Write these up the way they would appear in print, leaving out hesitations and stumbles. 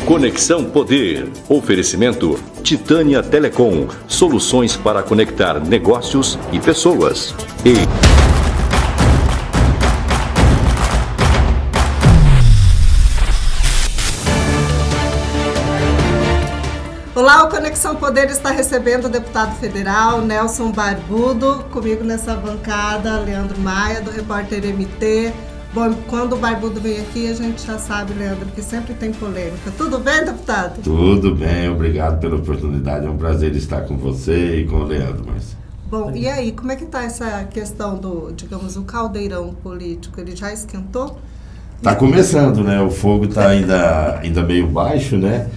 Conexão Poder. Oferecimento Titânia Telecom. Soluções para conectar negócios e pessoas. Olá, o Conexão Poder está recebendo o deputado federal Nelson Barbudo, comigo nessa bancada, Leandro Maia, do Repórter MT. Bom, quando o Barbudo vem aqui, a gente já sabe, Leandro, que sempre tem polêmica. Tudo bem, deputado? Tudo bem, obrigado pela oportunidade. É um prazer estar com você e com o Leandro, Marcia. Bom, e aí, como é que está essa questão do, digamos, o caldeirão político? Ele já esquentou? Está começando, né? O fogo está ainda meio baixo, né?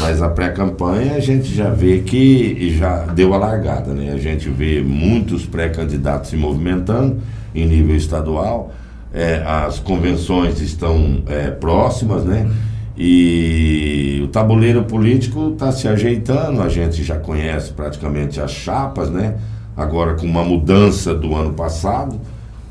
Mas a pré-campanha a gente já vê que já deu a largada, né? A gente vê muitos pré-candidatos se movimentando em nível estadual, as convenções estão próximas, né? E o tabuleiro político está se ajeitando, a gente já conhece praticamente as chapas, né? Agora com uma mudança do ano passado,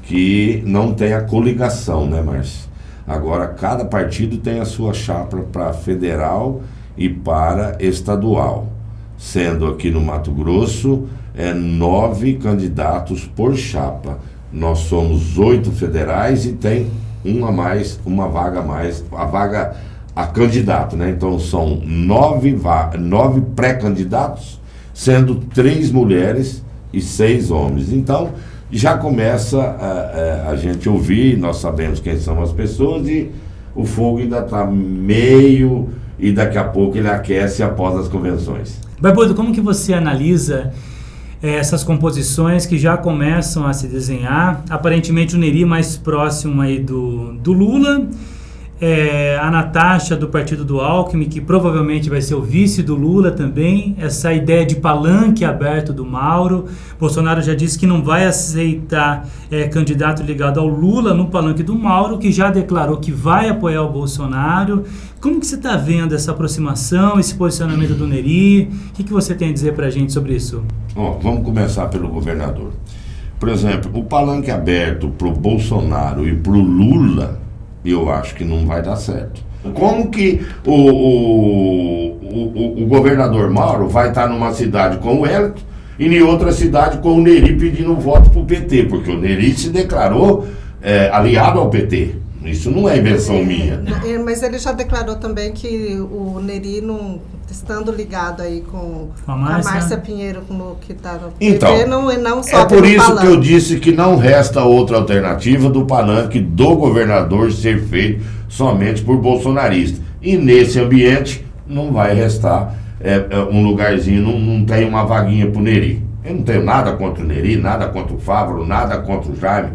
que não tem a coligação, né, Márcio? Agora cada partido tem a sua chapa para federal e para estadual, sendo aqui no Mato Grosso 9 candidatos por chapa. Nós somos 8 federais e tem uma vaga a mais, a candidato, né? Então são 9 pré-candidatos, sendo 3 mulheres e 6 homens. Então já começa a gente ouvir, nós sabemos quem são as pessoas e o fogo ainda está meio... E daqui a pouco ele aquece após as convenções. Barbudo, como que você analisa essas composições que já começam a se desenhar? Aparentemente o Neri mais próximo aí do Lula, a Natasha do partido do Alckmin, que provavelmente vai ser o vice do Lula também, essa ideia de palanque aberto do Mauro. Bolsonaro já disse que não vai aceitar candidato ligado ao Lula no palanque do Mauro, que já declarou que vai apoiar o Bolsonaro. Como que você está vendo essa aproximação, esse posicionamento do Neri? O que você tem a dizer para a gente sobre isso? Vamos começar pelo governador. Por exemplo, o palanque aberto para o Bolsonaro e para o Lula, eu acho que não vai dar certo. Como que o governador Mauro vai estar numa cidade com o Hélito e em outra cidade com o Neri pedindo voto para o PT? Porque o Neri se declarou aliado ao PT. Isso não é invenção minha. Mas ele já declarou também que o Neri, não, estando ligado aí com a Márcia Pinheiro, que está no PT, não sobe. É por isso que eu disse que não resta outra alternativa do palanque do governador ser feito somente por bolsonaristas. E nesse ambiente não vai restar um lugarzinho, não tem uma vaguinha para o Neri. Eu não tenho nada contra o Neri, nada contra o Fávaro, nada contra o Jaime.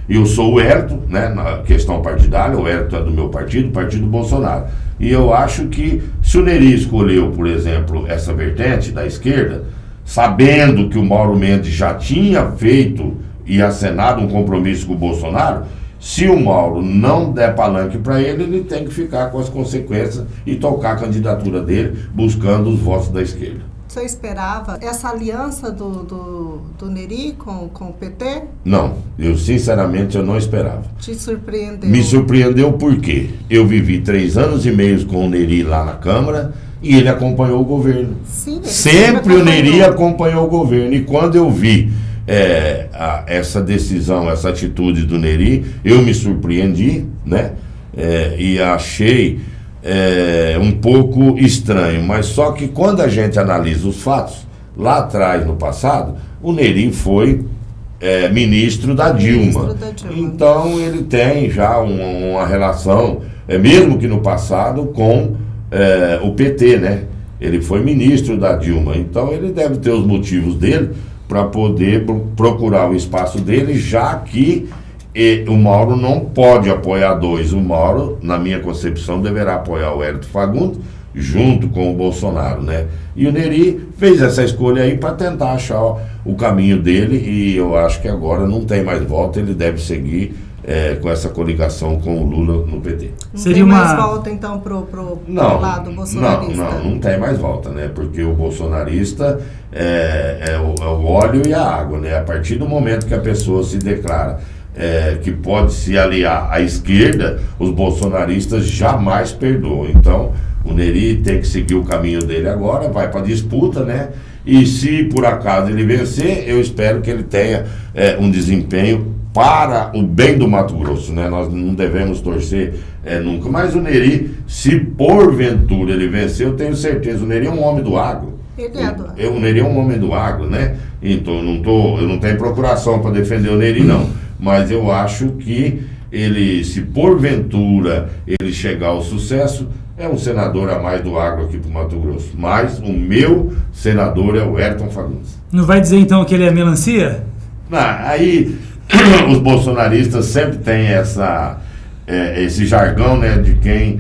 Eu sou o Hélito, né, na questão partidária, o Hélito é do meu partido, o partido Bolsonaro. E eu acho que se o Neri escolheu, por exemplo, essa vertente da esquerda, sabendo que o Mauro Mendes já tinha feito e acenado um compromisso com o Bolsonaro, se o Mauro não der palanque para ele, ele tem que ficar com as consequências e tocar a candidatura dele, buscando os votos da esquerda. Você esperava essa aliança do Neri com o PT? Não, sinceramente eu não esperava. Te surpreendeu? Me surpreendeu porque eu vivi 3 anos e meio com o Neri lá na Câmara e ele acompanhou o governo. Sim, sempre o Neri acompanhou o governo. E quando eu vi essa decisão, essa atitude do Neri, eu me surpreendi, né? E achei... um pouco estranho, mas só que quando a gente analisa os fatos, lá atrás, no passado, o Neri foi ministro da Dilma. Então ele tem já uma relação, mesmo que no passado, com o PT, né? Ele foi ministro da Dilma, então ele deve ter os motivos dele para poder procurar o espaço dele, já que o Mauro não pode apoiar 2. O Mauro, na minha concepção, deverá apoiar o Hélito Fagundes junto com o Bolsonaro, né? E o Neri fez essa escolha aí para tentar achar o caminho dele e eu acho que agora não tem mais volta, ele deve seguir com essa coligação com o Lula no PT. Não tem mais volta então pro lado bolsonarista? Não tem mais volta, né? Porque o bolsonarista é o óleo e a água, né? A partir do momento que a pessoa se declara que pode se aliar à esquerda, os bolsonaristas jamais perdoam. Então, O Neri tem que seguir o caminho dele agora, vai para a disputa, né? E se por acaso ele vencer, eu espero que ele tenha um desempenho para o bem do Mato Grosso, né? Nós não devemos torcer nunca. Mas o Neri, se porventura ele vencer, eu tenho certeza, o Neri é um homem do agro. Ele é do agro. O Neri é um homem do agro, né? Então, eu não tenho procuração para defender o Neri, não. Mas eu acho que ele, se porventura ele chegar ao sucesso, é um senador a mais do agro aqui para o Mato Grosso. Mas o meu senador é o Ayrton Fagundes. Não vai dizer então que ele é melancia? Aí os bolsonaristas sempre têm esse jargão, né, de quem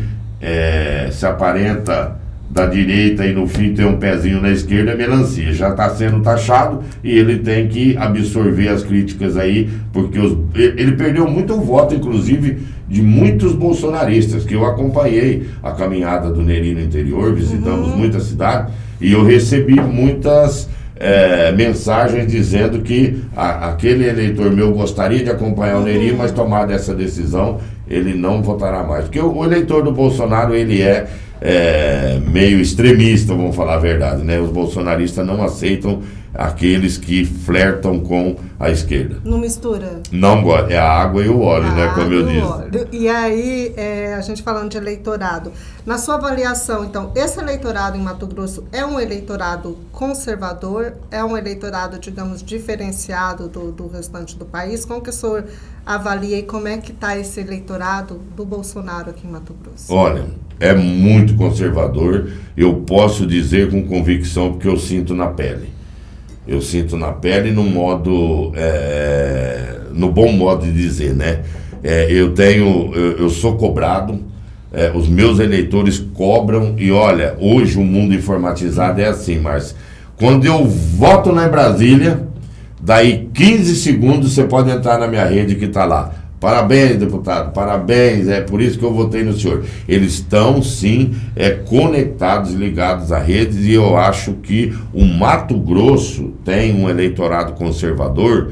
se aparenta da direita e no fim tem um pezinho na esquerda, é melancia. Já está sendo taxado e ele tem que absorver as críticas aí, porque ele perdeu muito voto, inclusive, de muitos bolsonaristas, que eu acompanhei a caminhada do Neri no interior, visitamos muitas cidades, e eu recebi muitas mensagens dizendo que aquele eleitor meu gostaria de acompanhar o Neri, mas tomada essa decisão, ele não votará mais. Porque o eleitor do Bolsonaro, ele é meio extremista, vamos falar a verdade, né? Os bolsonaristas não aceitam aqueles que flertam com a esquerda. Não mistura? Não gosta, é a água e o óleo, né? Como eu disse. E aí, a gente falando de eleitorado, na sua avaliação, então, esse eleitorado em Mato Grosso é um eleitorado conservador, é um eleitorado, digamos, diferenciado do restante do país? Como que o senhor avalia e como é que está esse eleitorado do Bolsonaro aqui em Mato Grosso? Olha, é muito conservador, eu posso dizer com convicção, porque eu sinto na pele. Eu sinto na pele no modo, no bom modo de dizer, né? Eu sou cobrado, os meus eleitores cobram, e olha, hoje o mundo informatizado é assim, mas quando eu voto lá em Brasília, daí 15 segundos você pode entrar na minha rede que está lá. Parabéns, deputado, parabéns, é por isso que eu votei no senhor. Eles estão, sim, conectados, ligados a redes, e eu acho que o Mato Grosso tem um eleitorado conservador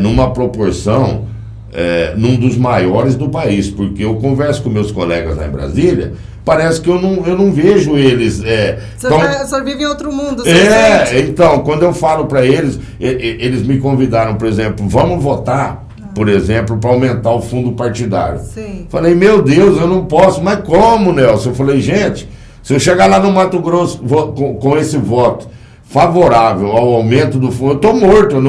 numa proporção, num dos maiores do país, porque eu converso com meus colegas lá em Brasília, parece que eu não vejo eles... O senhor vive em outro mundo, então, quando eu falo para eles, eles me convidaram, por exemplo, vamos votar, por exemplo, para aumentar o fundo partidário. Sim. Falei, meu Deus, eu não posso, mas como, Nelson? Eu falei, gente, se eu chegar lá no Mato Grosso com esse voto favorável ao aumento do fundo, eu estou morto.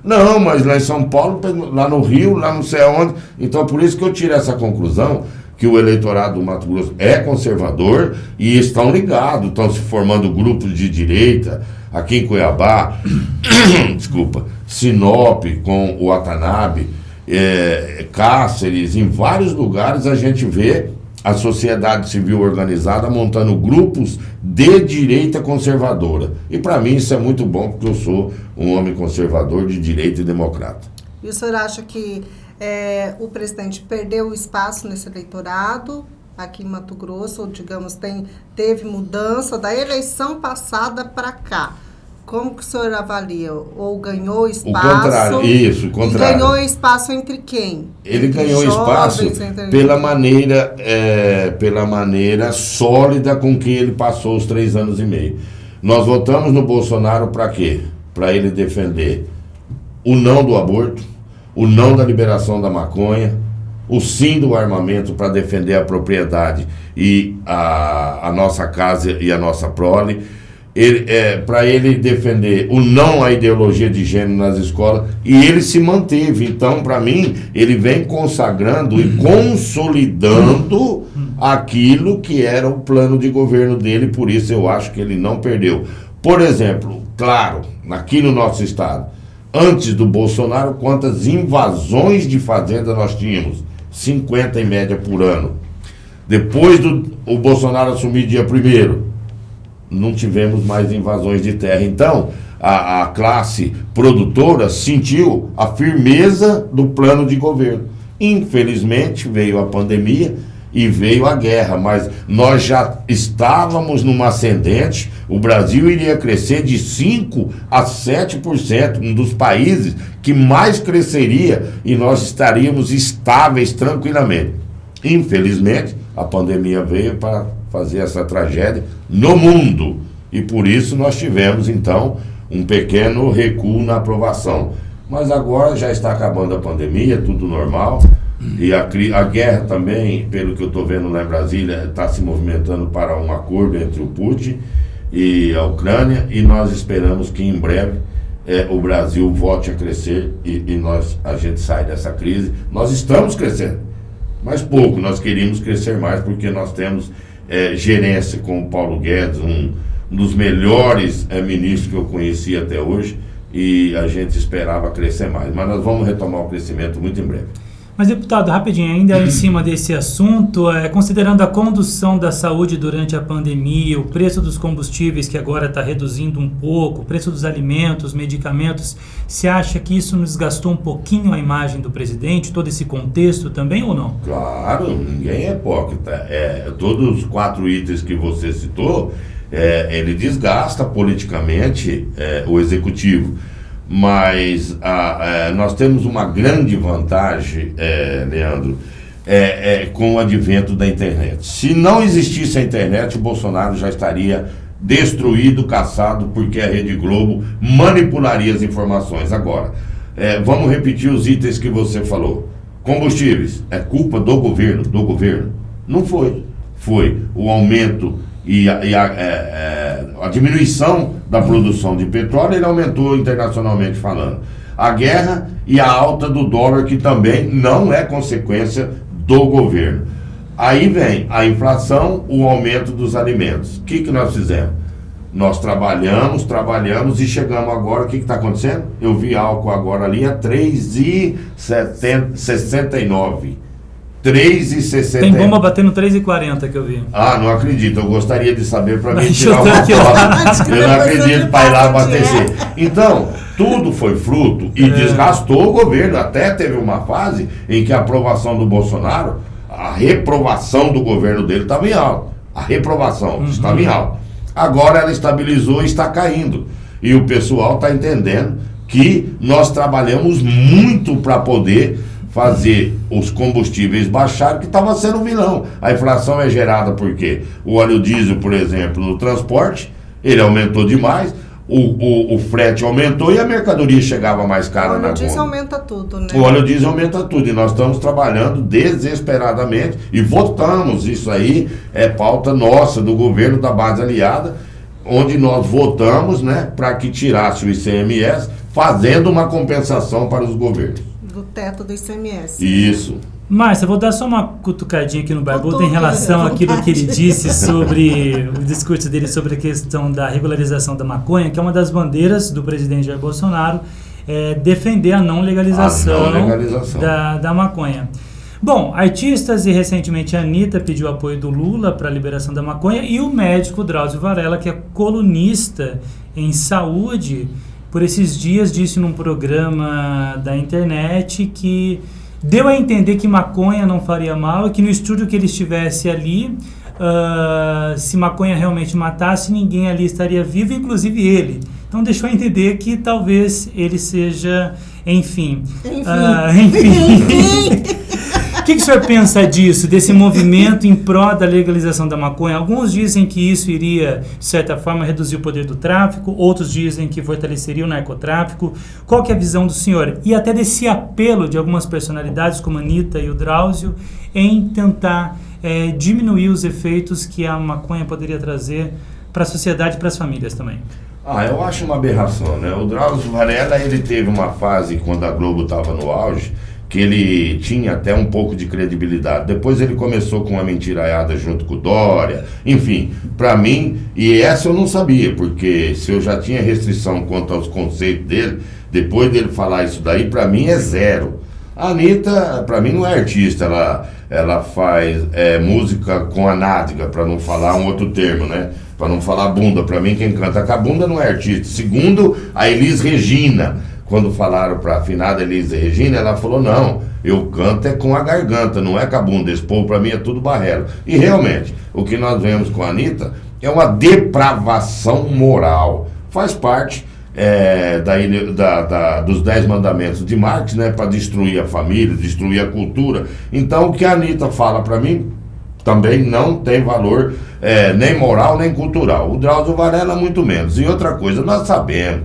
Não, mas lá em São Paulo, lá no Rio, lá não sei aonde. Então, por isso que eu tiro essa conclusão, que o eleitorado do Mato Grosso é conservador e estão ligados, estão se formando grupos de direita, aqui em Cuiabá, desculpa, Sinop com o Watanabe, Cáceres, em vários lugares a gente vê a sociedade civil organizada montando grupos de direita conservadora. E para mim isso é muito bom, porque eu sou um homem conservador de direita e democrata. E o senhor acha que o presidente perdeu espaço nesse eleitorado aqui em Mato Grosso, ou digamos, teve mudança da eleição passada para cá? Como que o senhor avalia? Ou ganhou espaço? O contrário. Ganhou espaço entre quem? Ele ganhou espaço pela maneira sólida com que ele passou os 3 anos e meio. Nós votamos no Bolsonaro para quê? Para ele defender o não do aborto, o não da liberação da maconha, o sim do armamento para defender a propriedade e a nossa casa e a nossa prole. Para ele defender o não à ideologia de gênero nas escolas, e ele se manteve. Então, para mim, ele vem consagrando e consolidando aquilo que era o plano de governo dele, por isso eu acho que ele não perdeu. Por exemplo, claro, aqui no nosso estado, antes do Bolsonaro, quantas invasões de fazenda nós tínhamos? 50 em média por ano. Depois o Bolsonaro assumir dia 1º, não tivemos mais invasões de terra. Então, a classe produtora sentiu a firmeza do plano de governo. Infelizmente, veio a pandemia e veio a guerra, mas nós já estávamos numa ascendente. O Brasil iria crescer de 5% a 7%, um dos países que mais cresceria, e nós estaríamos estáveis tranquilamente. Infelizmente, a pandemia veio para fazer essa tragédia no mundo. E por isso nós tivemos, então, um pequeno recuo na aprovação. Mas agora já está acabando a pandemia, tudo normal. E a guerra também, pelo que eu estou vendo lá em Brasília, está se movimentando para um acordo entre o Putin e a Ucrânia. E nós esperamos que em breve o Brasil volte a crescer e a gente sai dessa crise. Nós estamos crescendo, mas pouco. Nós queríamos crescer mais porque nós temos gerência com o Paulo Guedes, um dos melhores ministros que eu conheci até hoje, e a gente esperava crescer mais. Mas nós vamos retomar o crescimento muito em breve. Mas, deputado, rapidinho, ainda em cima desse assunto, considerando a condução da saúde durante a pandemia, o preço dos combustíveis que agora está reduzindo um pouco, o preço dos alimentos, medicamentos, você acha que isso nos desgastou um pouquinho a imagem do presidente, todo esse contexto também ou não? Claro, ninguém é hipócrita. Todos os 4 itens que você citou, ele desgasta politicamente o executivo. Mas nós temos uma grande vantagem, Leandro, com o advento da internet. Se não existisse a internet, o Bolsonaro já estaria destruído, caçado, porque a Rede Globo manipularia as informações. Agora, vamos repetir os itens que você falou. Combustíveis, é culpa do governo? Não foi. Foi o aumento e a diminuição da produção de petróleo, ele aumentou internacionalmente falando. A guerra e a alta do dólar, que também não é consequência do governo. Aí vem a inflação, o aumento dos alimentos. O que nós fizemos? Nós trabalhamos e chegamos agora, o que está acontecendo? Eu vi álcool agora ali a 3,69. 3,60. Tem bomba batendo 3,40 que eu vi. Não acredito. Eu gostaria de saber para mim tirar uma foto. Eu não acredito para ir lá abastecer. Então, tudo foi fruto e desgastou o governo. Até teve uma fase em que a aprovação do Bolsonaro, a reprovação do governo dele estava em alta. A reprovação estava em alta. Agora ela estabilizou e está caindo. E o pessoal está entendendo que nós trabalhamos muito para poder fazer os combustíveis baixarem, que estava sendo um vilão. A inflação é gerada porque o óleo diesel, por exemplo, no transporte, ele aumentou demais, o frete aumentou e a mercadoria chegava mais cara na conta. O óleo diesel aumenta tudo, né? O óleo diesel aumenta tudo e nós estamos trabalhando desesperadamente e votamos. Isso aí é pauta nossa, do governo da base aliada, onde nós votamos, né, para que tirasse o ICMS, fazendo uma compensação para os governos. Do teto do ICMS. Isso. Márcia, vou dar só uma cutucadinha aqui no Barbudo em relação àquilo que ele disse sobre o discurso dele sobre a questão da regularização da maconha, que é uma das bandeiras do presidente Jair Bolsonaro, defender a não legalização, da maconha. Bom, artistas e recentemente a Anitta pediu apoio do Lula para a liberação da maconha e o médico Drauzio Varela, que é colunista em saúde, por esses dias disse num programa da internet que deu a entender que maconha não faria mal e que no estúdio que ele estivesse ali, se maconha realmente matasse, ninguém ali estaria vivo, inclusive ele. Então deixou a entender que talvez ele seja, enfim. O que o senhor pensa disso, desse movimento em prol da legalização da maconha? Alguns dizem que isso iria, de certa forma, reduzir o poder do tráfico, outros dizem que fortaleceria o narcotráfico. Qual que é a visão do senhor? E até desse apelo de algumas personalidades, como a Anitta e o Drauzio, em tentar diminuir os efeitos que a maconha poderia trazer para a sociedade e para as famílias também. Eu acho uma aberração, né? O Drauzio Varela, ele teve uma fase, quando a Globo estava no auge, que ele tinha até um pouco de credibilidade. Depois ele começou com uma mentiraiada junto com o Dória. Enfim, para mim, e essa eu não sabia, porque se eu já tinha restrição quanto aos conceitos dele, depois dele falar isso daí, para mim é zero. A Anitta, para mim, não é artista, ela faz música com a nádega, para não falar um outro termo, né? Para não falar bunda. Para mim, quem canta com a bunda não é artista. Segundo a Elis Regina, quando falaram para a afinada Elis Regina, ela falou, não, eu canto com a garganta, não é com a bunda, esse povo para mim é tudo barrelo. E realmente, o que nós vemos com a Anitta é uma depravação moral. Faz parte dos 10 mandamentos de Marx, né, para destruir a família, destruir a cultura. Então, o que a Anitta fala para mim também não tem valor nem moral nem cultural. O Drauzio Varela muito menos. E outra coisa, nós sabemos,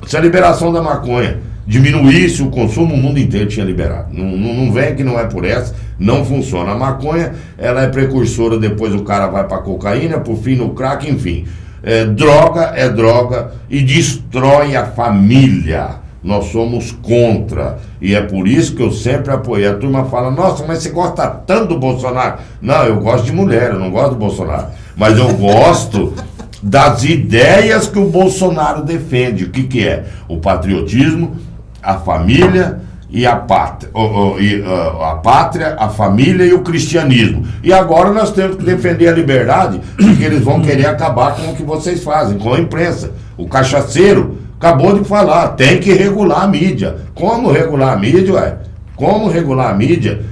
se a liberação da maconha diminuísse o consumo, o mundo inteiro tinha liberado. Não vem que não é por essa, não funciona. A maconha, ela é precursora, depois o cara vai para cocaína, por fim no crack, enfim. Droga é droga e destrói a família. Nós somos contra. E é por isso que eu sempre apoiei. A turma fala, nossa, mas você gosta tanto do Bolsonaro? Não, eu gosto de mulher, eu não gosto do Bolsonaro. Mas eu gosto das ideias que o Bolsonaro defende. O que é? O patriotismo, a família e a pátria. A pátria, a família e o cristianismo. E agora nós temos que defender a liberdade, porque eles vão querer acabar com o que vocês fazem, com a imprensa. O cachaceiro acabou de falar, tem que regular a mídia. Como regular a mídia, ué? Como regular a mídia?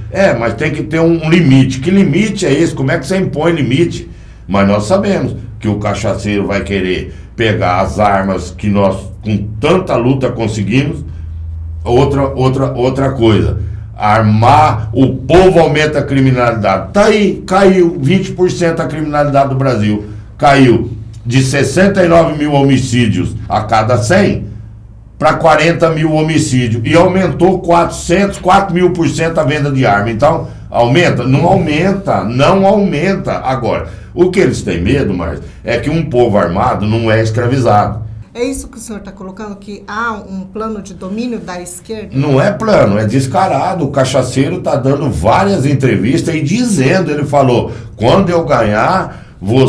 Mas tem que ter um limite. Que limite é esse? Como é que você impõe limite? Mas nós sabemos que o cachaceiro vai querer pegar as armas que nós, com tanta luta, conseguimos. Outra coisa, armar, o povo aumenta a criminalidade. Tá aí, caiu 20% a criminalidade do Brasil. Caiu de 69 mil homicídios a cada 100 para 40 mil homicídios. E aumentou 4.000% a venda de arma. Então, aumenta? Não aumenta. Agora, o que eles têm medo, Márcio, é que um povo armado não é escravizado. É isso que o senhor está colocando, que há um plano de domínio da esquerda? Não é plano, é descarado. O cachaceiro está dando várias entrevistas e dizendo, ele falou, quando eu ganhar, vou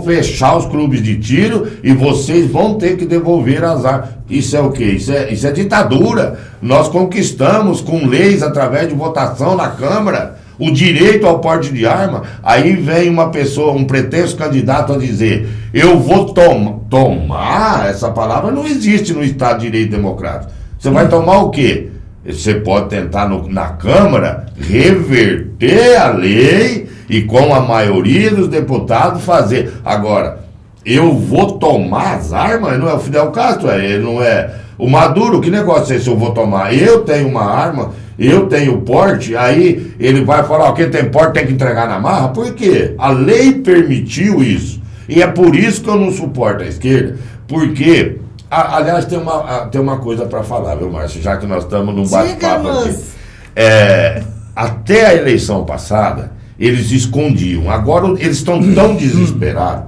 fechar os clubes de tiro e vocês vão ter que devolver as armas. Isso é o quê? Isso é ditadura. Nós conquistamos com leis através de votação na Câmara o direito ao porte de arma. Aí vem uma pessoa, um pretenso candidato a dizer, eu vou tomar, essa palavra não existe no Estado de Direito Democrático. Você vai tomar o quê? Você pode tentar na Câmara reverter a lei e com a maioria dos deputados fazer. Agora, eu vou tomar as armas? Não é o Fidel Castro, ele não é o Maduro. Que negócio é esse? Eu vou tomar? Eu tenho uma arma, eu tenho porte, aí ele vai falar, quem tem porte tem que entregar na marra? Por quê? A lei permitiu isso. E é por isso que eu não suporto a esquerda, porque, aliás, tem uma coisa para falar, viu, Márcio? Já que nós estamos num bate-papo aqui. Até a eleição passada, eles escondiam. Agora eles estão tão desesperados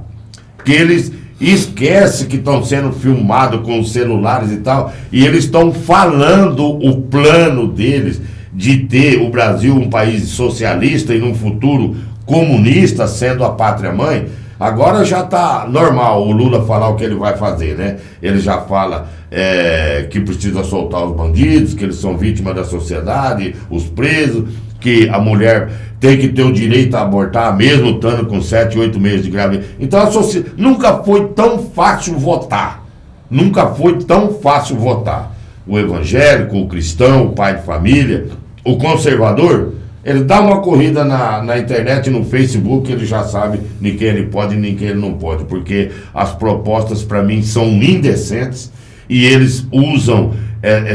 que eles esquecem que estão sendo filmados com os celulares e tal, e eles estão falando o plano deles de ter o Brasil um país socialista e num futuro comunista, sendo a pátria-mãe. Agora já está normal o Lula falar o que ele vai fazer, né? Ele já fala que precisa soltar os bandidos, que eles são vítimas da sociedade, os presos, que a mulher tem que ter o direito a abortar, mesmo estando com 7, 8 meses de gravidez. Então nunca foi tão fácil votar. Nunca foi tão fácil votar. O evangélico, o cristão, o pai de família, o conservador, ele dá uma corrida na internet, no Facebook, ele já sabe nem quem ele pode e nem quem ele não pode, porque as propostas para mim são indecentes e eles usam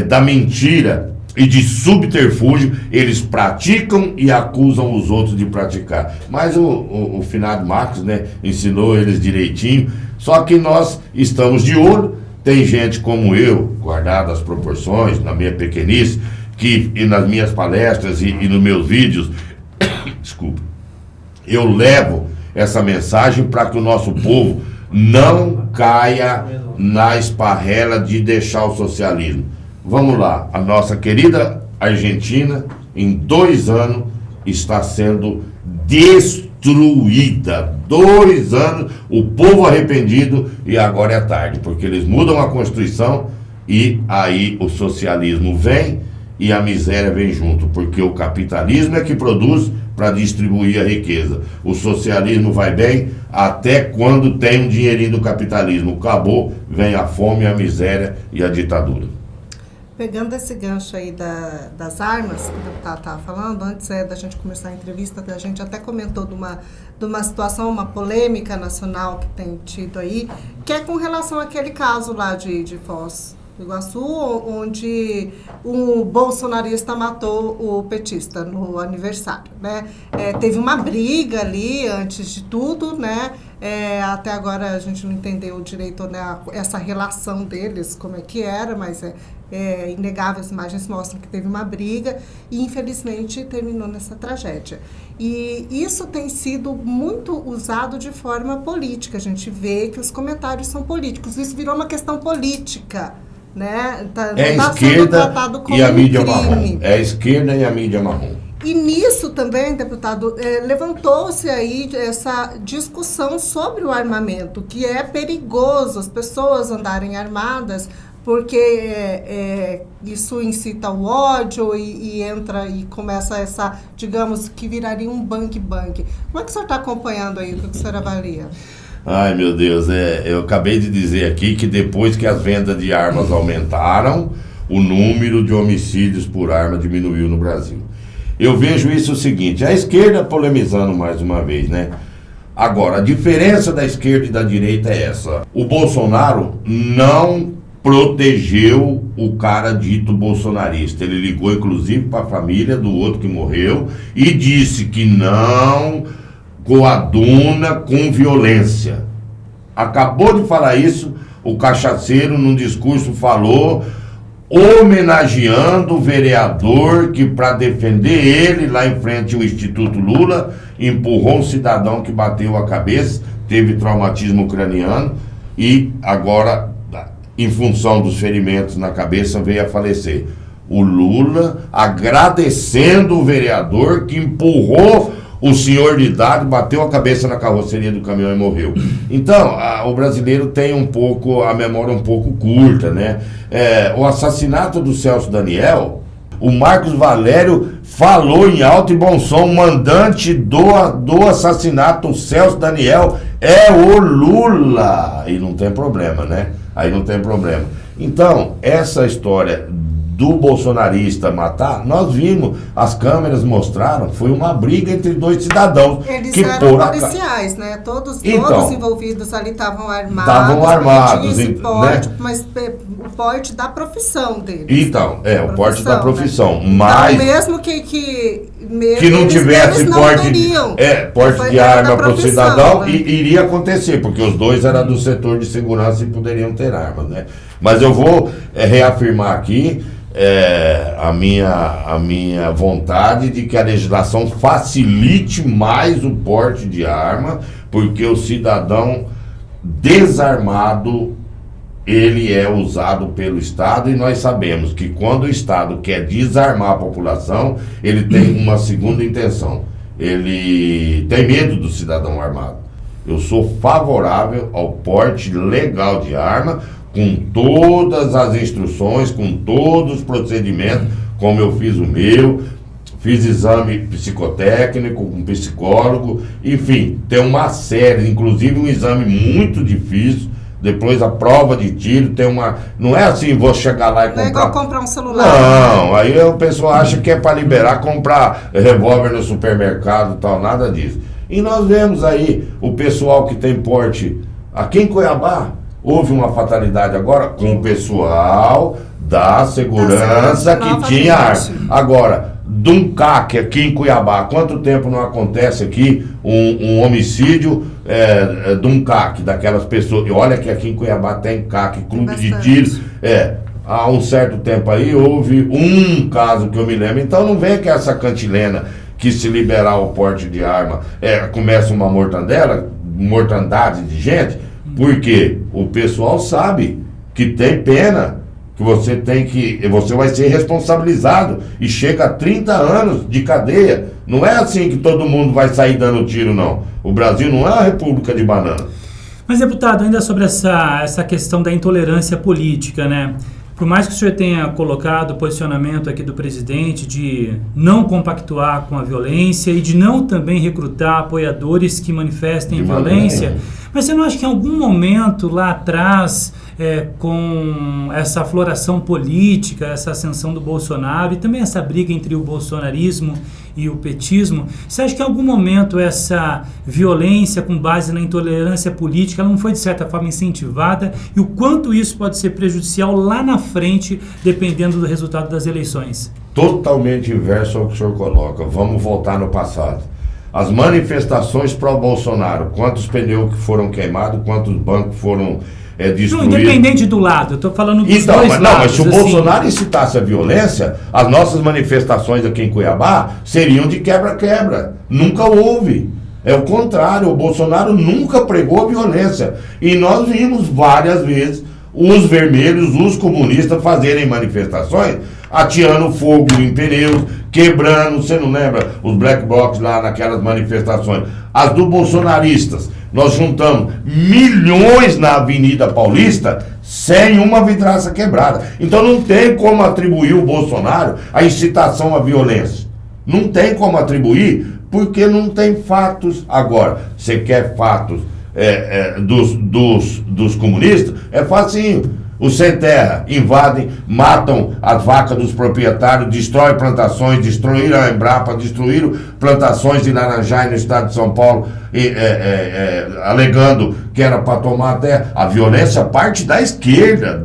da mentira e de subterfúgio, eles praticam e acusam os outros de praticar. Mas o finado Marcos, né, ensinou eles direitinho, só que nós estamos de olho. Tem gente como eu, guardado as proporções, na minha pequenice, que e nas minhas palestras e nos meus vídeos, desculpa, eu levo essa mensagem para que o nosso povo não caia na esparrela de deixar o socialismo. Vamos lá, a nossa querida Argentina, em 2 anos, está sendo destruída. 2 anos, o povo arrependido, e agora é tarde, porque eles mudam a Constituição e aí o socialismo vem e a miséria vem junto, porque o capitalismo é que produz para distribuir a riqueza. O socialismo vai bem até quando tem um dinheirinho do capitalismo. Acabou, vem a fome, a miséria e a ditadura. Pegando esse gancho aí das armas, que o deputado estava falando, antes da gente começar a entrevista, a gente até comentou de uma situação, uma polêmica nacional que tem tido aí, que é com relação àquele caso lá de Foz Iguaçu, onde um bolsonarista matou o petista no aniversário, né? Teve uma briga ali antes de tudo, né? Até agora a gente não entendeu direito, né, essa relação deles, como é que era, mas é inegável, as imagens mostram que teve uma briga e infelizmente terminou nessa tragédia. E isso tem sido muito usado de forma política, a gente vê que os comentários são políticos, isso virou uma questão política, né? Tá a esquerda e a mídia marrom. É a esquerda e a mídia marrom. E nisso também, deputado, levantou-se aí essa discussão sobre o armamento, que é perigoso as pessoas andarem armadas, porque isso incita o ódio e entra e começa essa, digamos, que viraria um bang-bang. Como é que o senhor está acompanhando aí, o que o senhor avalia? Ai, meu Deus, eu acabei de dizer aqui que depois que as vendas de armas aumentaram, o número de homicídios por arma diminuiu no Brasil. Eu vejo isso o seguinte, a esquerda polemizando mais uma vez, né? Agora, a diferença da esquerda e da direita é essa. O Bolsonaro não protegeu o cara dito bolsonarista. Ele ligou, inclusive, para a família do outro que morreu e disse que não coaduna com violência. Acabou de falar isso, o cachaceiro, num discurso, falou, homenageando o vereador que, para defender ele, lá em frente ao Instituto Lula, empurrou um cidadão que bateu a cabeça, teve traumatismo craniano e agora, em função dos ferimentos na cabeça, veio a falecer. O Lula agradecendo o vereador que empurrou o senhor de idade, bateu a cabeça na carroceria do caminhão e morreu. Então, o brasileiro tem a memória um pouco curta, né? O assassinato do Celso Daniel, o Marcos Valério falou em alto e bom som, o mandante do assassinato, o Celso Daniel, é o Lula. E não tem problema, né? Aí não tem problema. Então, essa história do bolsonarista matar, nós vimos, as câmeras mostraram, foi uma briga entre dois cidadãos. Eles que eram policiais, né? Todos envolvidos ali estavam armados. Estavam armados, esse porte, né? Mas o porte da profissão deles. Então, o porte da profissão. Né? Mas então, mesmo que não tivesse porte de arma para o cidadão, né? iria acontecer, porque os dois eram do setor de segurança e poderiam ter armas, né? Mas eu vou reafirmar aqui a minha vontade de que a legislação facilite mais o porte de arma, porque o cidadão desarmado, ele é usado pelo Estado, e nós sabemos que quando o Estado quer desarmar a população, ele tem uma segunda intenção. Ele tem medo do cidadão armado. Eu sou favorável ao porte legal de arma, com todas as instruções, com todos os procedimentos, como eu fiz o meu, fiz exame psicotécnico, com psicólogo, enfim, tem uma série, inclusive um exame muito difícil, depois a prova de tiro, tem uma... Não é assim, vou chegar lá e comprar... Não é igual comprar um celular. Não, aí o pessoal acha que é para liberar, comprar revólver no supermercado e tal, nada disso. E nós vemos aí o pessoal que tem porte aqui em Cuiabá. Houve uma fatalidade agora com o pessoal da segurança que tinha arma. Agora, de um CAC aqui em Cuiabá, quanto tempo não acontece aqui um homicídio de um CAC, daquelas pessoas? E olha que aqui em Cuiabá tem CAC, clube de tiro. Há um certo tempo aí houve um caso que eu me lembro. Então não vem que essa cantilena que se liberar o porte de arma começa uma mortandade de gente. Porque o pessoal sabe que tem pena, que você vai ser responsabilizado e chega a 30 anos de cadeia. Não é assim que todo mundo vai sair dando tiro, não. O Brasil não é uma república de banana. Mas, deputado, ainda sobre essa questão da intolerância política, né? Por mais que o senhor tenha colocado o posicionamento aqui do presidente de não compactuar com a violência e de não também recrutar apoiadores que manifestem violência, Mas você não acha que em algum momento lá atrás, com essa afloração política, essa ascensão do Bolsonaro e também essa briga entre o bolsonarismo e o petismo, você acha que em algum momento essa violência com base na intolerância política ela não foi de certa forma incentivada e o quanto isso pode ser prejudicial lá na frente, dependendo do resultado das eleições? Totalmente inverso ao que o senhor coloca. Vamos voltar no passado. As manifestações pró-Bolsonaro, quantos pneus que foram queimados, quantos bancos foram destruídos. Não, independente do lado, eu estou falando dos então, dois mas, lados. não, mas se o assim, Bolsonaro incitasse a violência, as nossas manifestações aqui em Cuiabá seriam de quebra-quebra. Nunca houve. É o contrário, o Bolsonaro nunca pregou a violência. E nós vimos várias vezes os vermelhos, os comunistas fazerem manifestações, ateando fogo em pneus, quebrando, você não lembra? Os black blocs lá naquelas manifestações. As do bolsonaristas, nós juntamos milhões na Avenida Paulista sem uma vidraça quebrada. Então não tem como atribuir o Bolsonaro a incitação à violência. Não tem como atribuir, porque não tem fatos. Agora, você quer fatos dos comunistas? É facinho. Os sem terra invadem, matam as vacas dos proprietários, destroem plantações, destruíram a Embrapa, destruíram plantações de laranjais no estado de São Paulo, alegando que era para tomar a terra. A violência parte da esquerda.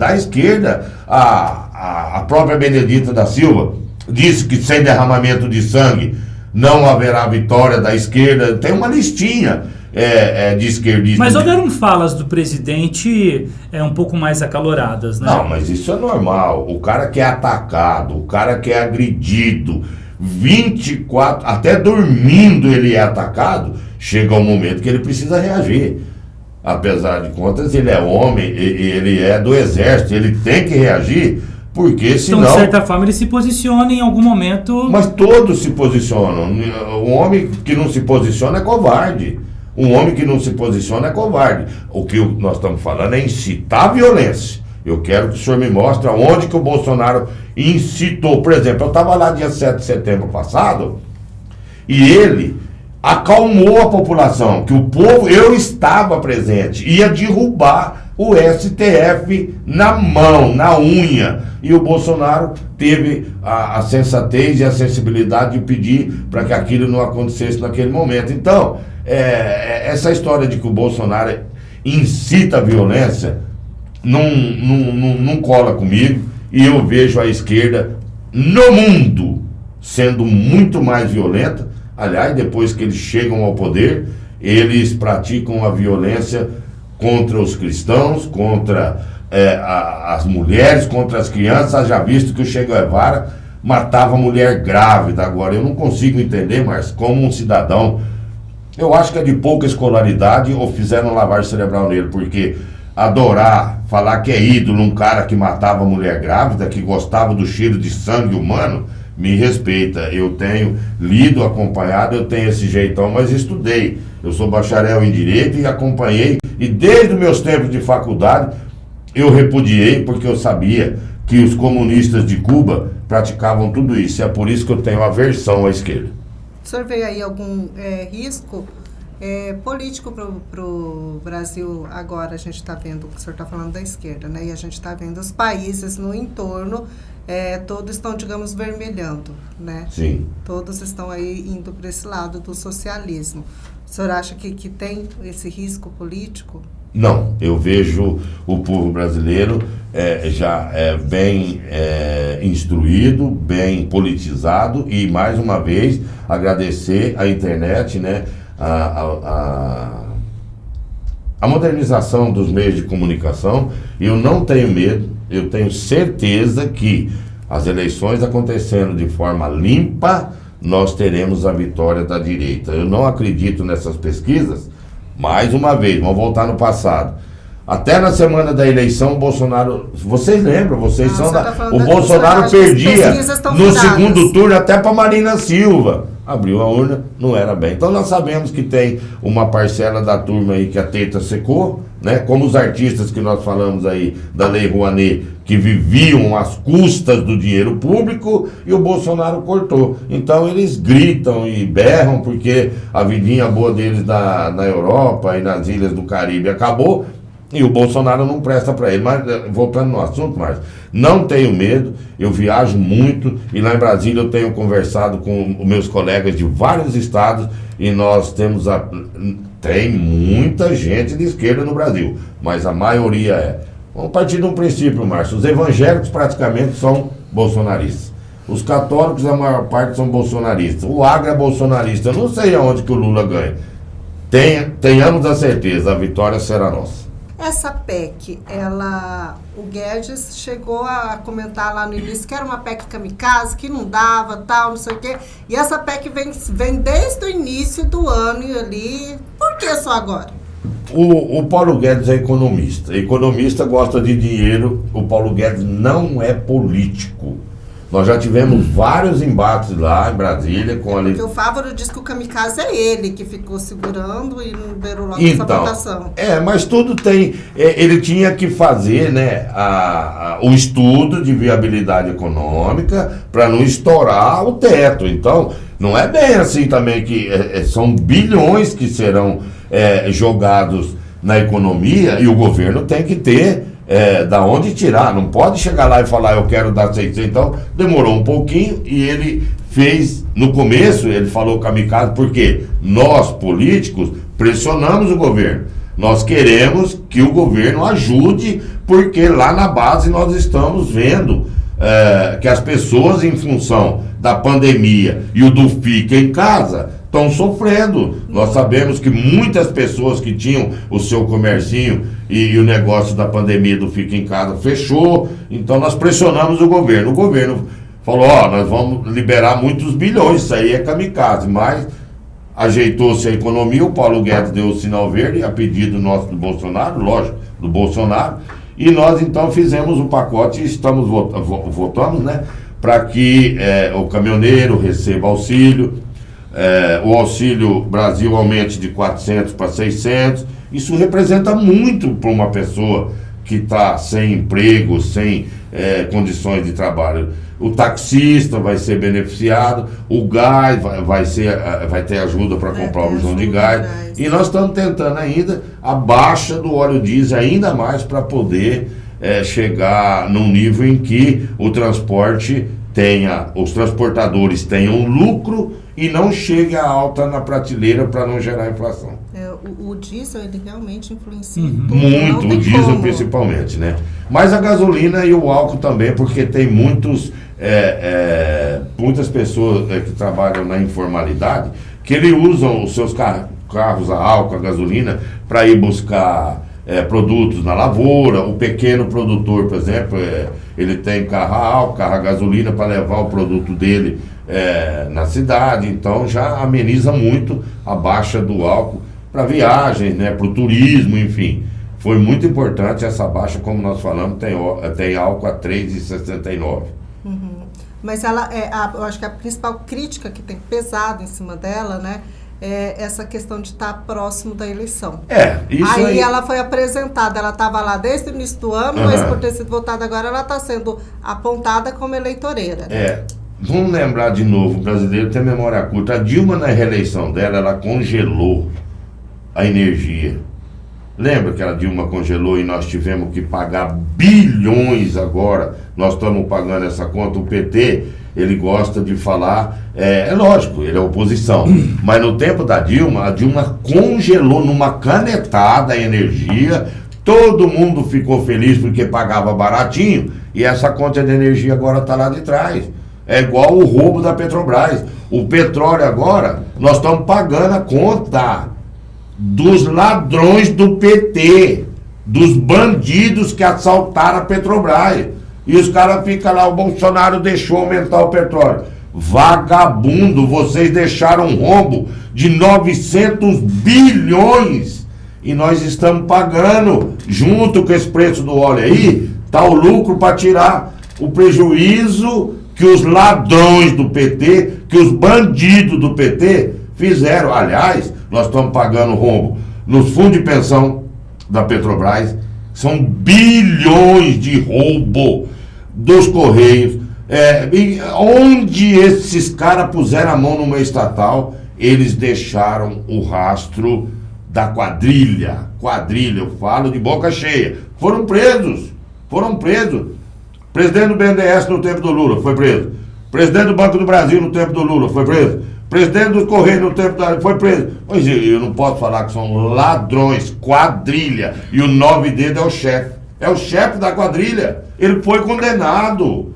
A própria Benedita da Silva disse que sem derramamento de sangue não haverá vitória da esquerda. Tem uma listinha de esquerdistas. Mas houveram falas do presidente um pouco mais acaloradas, né? Não, mas isso é normal. O cara que é atacado, o cara que é agredido, 24, até dormindo ele é atacado, chega um momento que ele precisa reagir. Apesar de contas, ele é homem, ele é do exército, ele tem que reagir, porque senão... Então, de certa forma, ele se posiciona em algum momento... Mas todos se posicionam. O homem que não se posiciona é covarde. Um homem que não se posiciona é covarde. O que nós estamos falando é incitar a violência. Eu quero que o senhor me mostre onde que o Bolsonaro incitou. Por exemplo, eu estava lá dia 7 de setembro passado e ele acalmou a população, que o povo, eu estava presente, ia derrubar o STF na mão, na unha. E o Bolsonaro teve a sensatez e a sensibilidade de pedir para que aquilo não acontecesse naquele momento. Então, essa história de que o Bolsonaro incita a violência não cola comigo, e eu vejo a esquerda no mundo sendo muito mais violenta. Aliás, depois que eles chegam ao poder, eles praticam a violência contra os cristãos, contra as mulheres, contra as crianças. Já visto que o Che Guevara matava mulher grávida. Agora, eu não consigo entender, mas como um cidadão, eu acho que é de pouca escolaridade ou fizeram lavagem cerebral nele, porque adorar, falar que é ídolo um cara que matava mulher grávida, que gostava do cheiro de sangue humano, me respeita. Eu tenho lido, acompanhado, eu tenho esse jeitão, mas estudei. Eu sou bacharel em Direito e acompanhei, e desde os meus tempos de faculdade eu repudiei, porque eu sabia que os comunistas de Cuba praticavam tudo isso. É por isso que eu tenho aversão à esquerda. O senhor vê aí algum risco político para o Brasil agora? A gente está vendo, o senhor está falando da esquerda, né? E a gente está vendo os países no entorno, todos estão, digamos, vermelhando, né? Sim. Todos estão aí indo para esse lado do socialismo. O senhor acha que tem esse risco político? Não, eu vejo o povo brasileiro já bem instruído, bem politizado, e mais uma vez agradecer a internet, né, a modernização dos meios de comunicação. Eu não tenho medo, eu tenho certeza que as eleições acontecendo de forma limpa, nós teremos a vitória da direita. Eu não acredito nessas pesquisas. Mais uma vez, vamos voltar no passado. Até na semana da eleição, o Bolsonaro... Vocês lembram? O Bolsonaro perdia no segundo turno até para Marina Silva. abriu a urna, não era bem. Então nós sabemos que tem uma parcela da turma aí que a teta secou, né? Como os artistas que nós falamos aí da Lei Rouanet, que viviam às custas do dinheiro público, e o Bolsonaro cortou. Então eles gritam e berram porque a vidinha boa deles na Europa e nas ilhas do Caribe acabou, e o Bolsonaro não presta para ele. Mas, voltando no assunto, Márcio, não tenho medo, eu viajo muito, e lá em Brasília eu tenho conversado com os meus colegas de vários estados, e nós temos tem muita gente de esquerda no Brasil, mas a maioria é. Vamos partir de um princípio, Márcio. Os evangélicos praticamente são bolsonaristas. Os católicos, a maior parte, são bolsonaristas. O agro é bolsonarista. Eu não sei aonde que o Lula ganha. Tenhamos a certeza, a vitória será nossa. Essa PEC, o Guedes chegou a comentar lá no início que era uma PEC kamikaze, que não dava, tal, não sei o quê. E essa PEC vem desde o início do ano e ali. Por que só agora? O Paulo Guedes é economista. Economista gosta de dinheiro. O Paulo Guedes não é político. Nós já tivemos vários embates lá em Brasília com a... Porque o Fávaro disse que o kamikaze é ele que ficou segurando e não liberou logo essa votação. Mas tudo tem... ele tinha que fazer, né, o estudo de viabilidade econômica para não estourar o teto. Então, não é bem assim também que são bilhões que serão jogados na economia, e o governo tem que ter da onde tirar. Não pode chegar lá e falar eu quero dar 600. Então demorou um pouquinho, e ele fez, no começo ele falou kamikaze porque nós políticos pressionamos o governo, nós queremos que o governo ajude, porque lá na base nós estamos vendo que as pessoas, em função da pandemia e o do fica em casa, estão sofrendo. Nós sabemos que muitas pessoas que tinham o seu comercinho e o negócio da pandemia do fica em casa fechou. Então nós pressionamos o governo. O governo falou, nós vamos liberar muitos bilhões, isso aí é kamikaze. Mas ajeitou-se a economia, o Paulo Guedes deu o sinal verde, a pedido nosso do Bolsonaro, lógico, do Bolsonaro, e nós então fizemos o pacote e votamos, né, para que o caminhoneiro receba auxílio, o Auxílio Brasil aumente de 400 para 600. Isso representa muito para uma pessoa que está sem emprego, sem condições de trabalho. O taxista vai ser beneficiado, o gás vai ter ajuda para comprar o bujão de gás. E nós estamos tentando ainda a baixa do óleo diesel ainda mais para poder chegar num nível em que o transporte os transportadores tenham lucro e não chegue a alta na prateleira para não gerar inflação. O diesel, ele realmente influencia muito, o diesel principalmente, né? Mas a gasolina e o álcool também, porque tem muitas pessoas que trabalham na informalidade, que eles usam os seus carros a álcool, a gasolina, para ir buscar produtos na lavoura. O pequeno produtor, por exemplo, ele tem carro a álcool, carro a gasolina para levar o produto dele na cidade. Então já ameniza muito a baixa do álcool para viagens, né, para o turismo, enfim. Foi muito importante essa baixa, como nós falamos, tem álcool a 3,69. Mas eu acho que a principal crítica que tem pesado em cima dela, né, é essa questão de estar próximo da eleição. Isso aí ela foi apresentada, ela estava lá desde o início do ano, mas por ter sido votada agora, ela está sendo apontada como eleitoreira. Vamos lembrar de novo, o brasileiro tem memória curta. A Dilma, na reeleição dela, ela congelou a energia. Lembra que a Dilma congelou e nós tivemos que pagar bilhões agora? Nós estamos pagando essa conta. O PT, ele gosta de falar, lógico, ele é oposição, mas no tempo da Dilma, a Dilma congelou numa canetada a energia, todo mundo ficou feliz porque pagava baratinho, e essa conta de energia agora está lá de trás. É igual o roubo da Petrobras. O petróleo agora, nós estamos pagando a conta dos ladrões do PT, dos bandidos que assaltaram a Petrobras. E os caras ficam lá, o Bolsonaro deixou aumentar o petróleo. Vagabundo, vocês deixaram um rombo de 900 bilhões e nós estamos pagando, junto com esse preço do óleo aí, tá o lucro para tirar o prejuízo que os ladrões do PT, que os bandidos do PT fizeram. Aliás, nós estamos pagando rombo nos fundos de pensão da Petrobras, são bilhões de roubo dos Correios. Onde esses caras puseram a mão numa estatal, eles deixaram o rastro da quadrilha, eu falo de boca cheia, foram presos. Presidente do BNDES no tempo do Lula foi preso, presidente do Banco do Brasil no tempo do Lula foi preso, presidente dos Correios no tempo da foi preso. Pois eu não posso falar que são ladrões, quadrilha, e o 9 dedos é o chefe da quadrilha, ele foi condenado.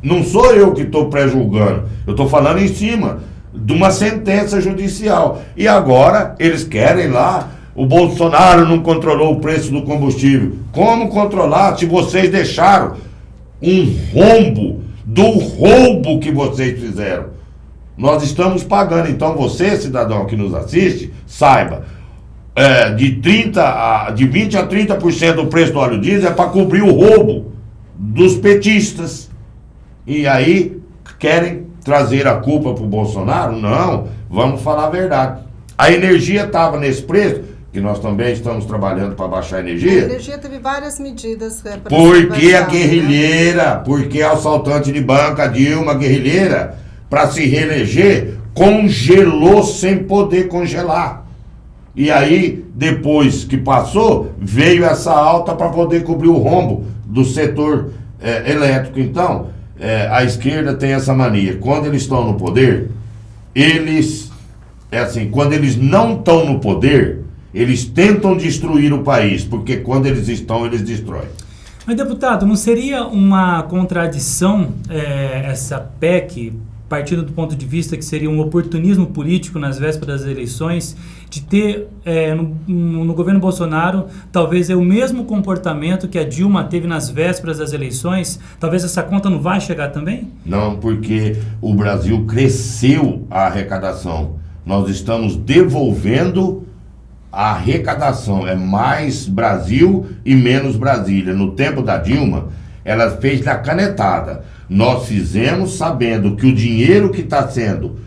Não sou eu que estou pré-julgando, eu estou falando em cima de uma sentença judicial. E agora eles querem lá, o Bolsonaro não controlou o preço do combustível. Como controlar se vocês deixaram um rombo do roubo que vocês fizeram? Nós estamos pagando. Então você, cidadão que nos assiste, saiba, de 20 a 30% do preço do óleo diesel é para cobrir o roubo dos petistas. E aí querem trazer a culpa para o Bolsonaro? Não, vamos falar a verdade. A energia estava nesse preço, que nós também estamos trabalhando para baixar a energia. A energia teve várias medidas. Porque a guerrilheira, porque a assaltante de banca, Dilma, guerrilheira, para se reeleger, congelou sem poder congelar. E aí, depois que passou, veio essa alta para poder cobrir o rombo do setor elétrico. Então, a esquerda tem essa mania. Quando eles estão no poder, quando eles não estão no poder, eles tentam destruir o país, porque quando eles estão, eles destroem. Mas, deputado, não seria uma contradição essa PEC, partindo do ponto de vista que seria um oportunismo político nas vésperas das eleições, de ter no governo Bolsonaro talvez o mesmo comportamento que a Dilma teve nas vésperas das eleições? Talvez essa conta não vai chegar também? Não, porque o Brasil cresceu a arrecadação. Nós estamos devolvendo a arrecadação. É mais Brasil e menos Brasília. No tempo da Dilma, ela fez da canetada. Nós fizemos sabendo que o dinheiro que está sendo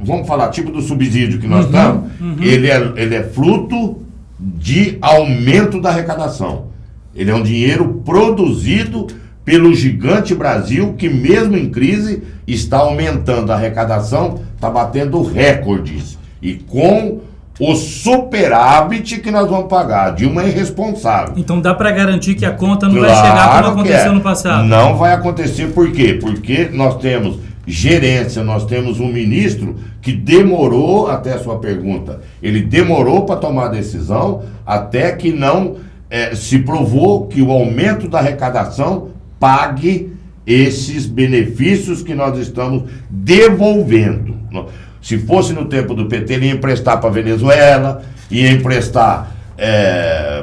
vamos falar tipo do subsídio que nós damos, ele é fruto de aumento da arrecadação. Ele é um dinheiro produzido pelo gigante Brasil, que mesmo em crise está aumentando a arrecadação, está batendo recordes, e com o superávit que nós vamos pagar. Dilma é irresponsável. Então dá para garantir que a conta não vai chegar como aconteceu no passado? Não vai acontecer. Por quê? Porque nós temos gerência, nós temos um ministro que demorou, até a sua pergunta, ele demorou para tomar a decisão, até que não se provou que o aumento da arrecadação pague esses benefícios que nós estamos devolvendo. Se fosse no tempo do PT, ele ia emprestar para a Venezuela, ia emprestar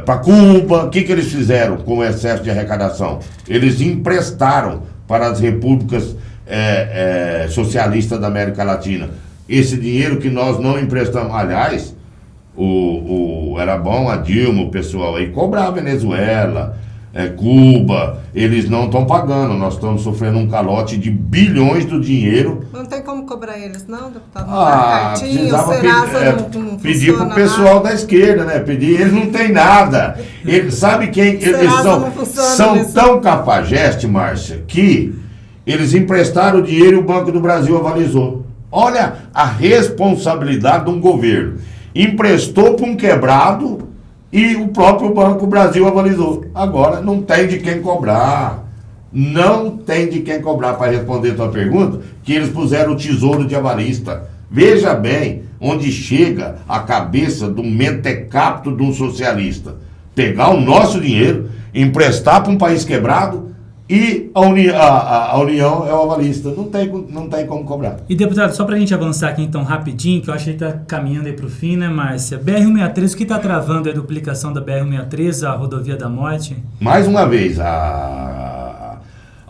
para Cuba. O que eles fizeram com o excesso de arrecadação? Eles emprestaram para as repúblicas socialistas da América Latina. Esse dinheiro que nós não emprestamos, aliás, era bom a Dilma, o pessoal aí cobrar a Venezuela, Cuba, eles não estão pagando. Nós estamos sofrendo um calote de bilhões do dinheiro. Não tem como cobrar eles, não, deputado? Precisava pedir para o pessoal da esquerda, né? Eles não têm nada. Sabe quem? Eles são tão cafajeste, Márcia, que eles emprestaram o dinheiro e o Banco do Brasil avalizou. Olha a responsabilidade de um governo. Emprestou para um quebrado e o próprio Banco do Brasil avalizou. Agora não tem de quem cobrar. Não tem de quem cobrar. Para responder a tua pergunta, que eles puseram o tesouro de avalista. Veja bem onde chega a cabeça do mentecapto de um socialista. Pegar o nosso dinheiro, emprestar para um país quebrado, e a União é o avalista. Não tem como cobrar. E, deputado, só para a gente avançar aqui então rapidinho, que eu acho que está caminhando aí para o fim, né, Márcia? BR-163, o que está travando a duplicação da BR-163, a rodovia da morte? Mais uma vez, a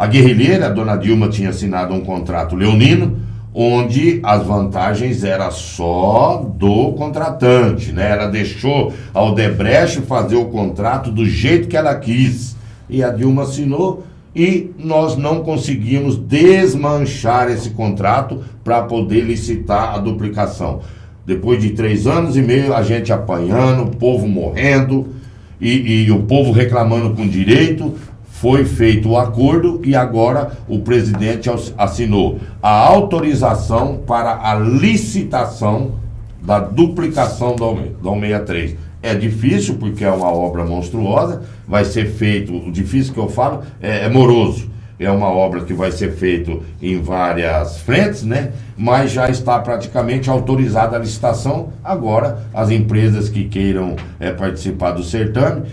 guerrilheira, a dona Dilma, tinha assinado um contrato leonino, onde as vantagens eram só do contratante, né? Ela deixou a Odebrecht fazer o contrato do jeito que ela quis. E a Dilma assinou, e nós não conseguimos desmanchar esse contrato para poder licitar a duplicação. Depois de 3 anos e meio, a gente apanhando, o povo morrendo e o povo reclamando com direito, foi feito o acordo e agora o presidente assinou a autorização para a licitação da duplicação da 163. É difícil porque é uma obra monstruosa, vai ser feito, o difícil que eu falo é moroso. É uma obra que vai ser feita em várias frentes, né? Mas já está praticamente autorizada a licitação. Agora, as empresas que queiram participar do certame